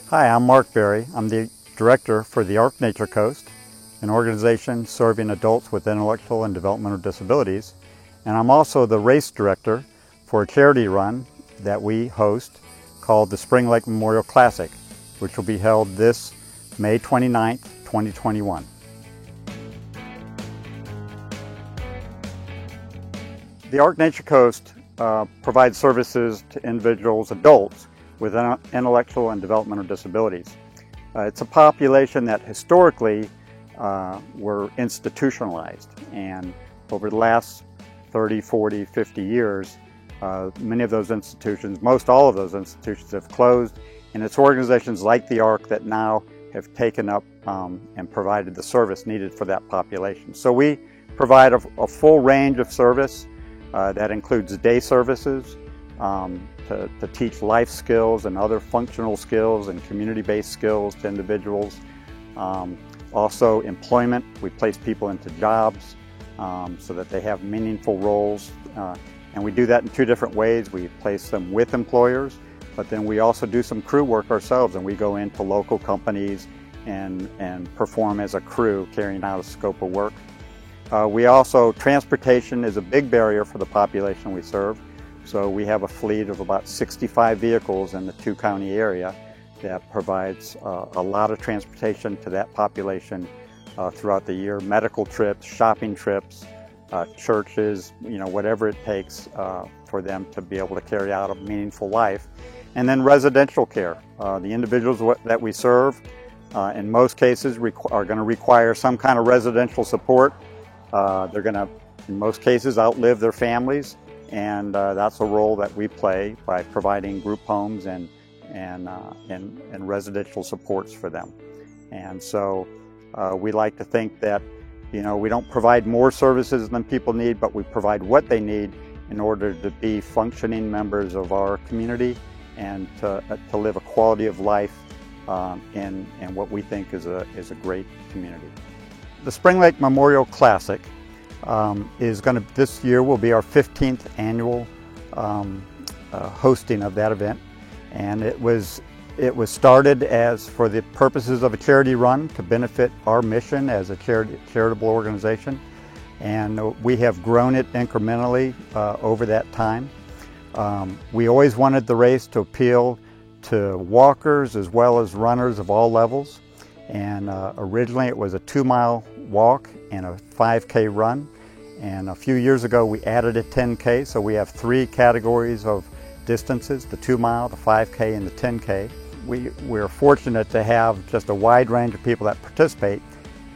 Hi, I'm Mark Berry. I'm the director for the ARC Nature Coast, an organization serving adults with intellectual and developmental disabilities. And I'm also the race director for a charity run that we host called the Spring Lake Memorial Classic, which will be held this May 29th, 2021. The ARC Nature Coast provides services to individuals, adults, with intellectual and developmental disabilities. It's a population that historically were institutionalized, and over the last 30, 40, 50 years, many of those institutions, most all of those institutions have closed, and it's organizations like the ARC that now have taken up and provided the service needed for that population. So we provide a full range of service that includes day services, to teach life skills and other functional skills and community-based skills to individuals. Also employment, we place people into jobs so that they have meaningful roles. And we do that in two different ways. We place them with employers, but then we also do some crew work ourselves, and we go into local companies and perform as a crew carrying out a scope of work. Transportation is a big barrier for the population we serve. So we have a fleet of about 65 vehicles in the two-county area that provides a lot of transportation to that population throughout the year. Medical trips, shopping trips, churches, whatever it takes for them to be able to carry out a meaningful life. And then residential care. The individuals that we serve, in most cases, are going to require some kind of residential support. They're going to, in most cases, outlive their families. And that's a role that we play by providing group homes and residential supports for them. And so we like to think that, we don't provide more services than people need, but we provide what they need in order to be functioning members of our community and to live a quality of life in what we think is a great community. The Spring Lake Memorial Classic this year will be our 15th annual hosting of that event, and it was started as for the purposes of a charity run to benefit our mission as a charitable organization, and we have grown it incrementally over that time. We always wanted the race to appeal to walkers as well as runners of all levels, and originally it was a 2-mile walk and a 5K run, and a few years ago we added a 10K, so we have 3 categories of distances: the 2-mile, the 5K, and the 10K. We're fortunate to have just a wide range of people that participate.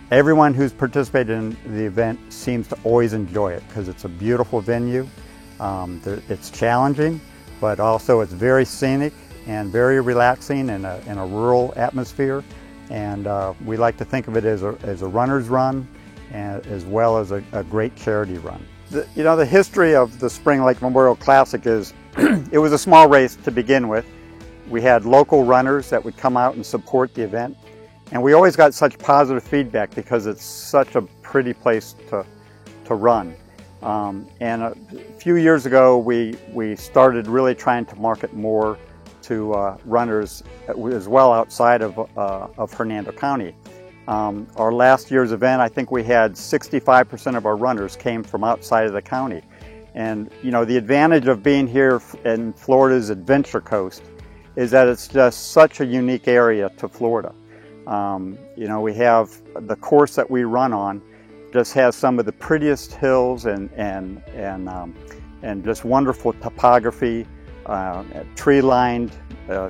Everyone who's participated in the event seems to always enjoy it because it's a beautiful venue. It's challenging, but also it's very scenic and very relaxing in a rural atmosphere. And we like to think of it as a runner's run, as well as a great charity run. The history of the Spring Lake Memorial Classic is, it was a small race to begin with. We had local runners that would come out and support the event. And we always got such positive feedback because it's such a pretty place to run. And a few years ago, we started really trying to market more to runners as well outside of Hernando County. Our last year's event, I think we had 65% of our runners came from outside of the county. And the advantage of being here in Florida's Adventure Coast is that it's just such a unique area to Florida. We have the course that we run on just has some of the prettiest hills and just wonderful topography. Tree-lined,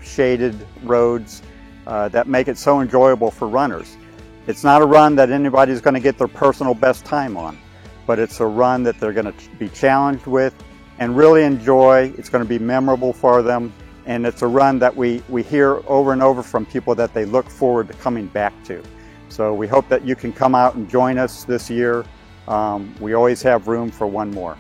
shaded roads that make it so enjoyable for runners. It's not a run that anybody's going to get their personal best time on, but it's a run that they're going to be challenged with and really enjoy. It's going to be memorable for them, and it's a run that we hear over and over from people that they look forward to coming back to. So we hope that you can come out and join us this year. We always have room for one more.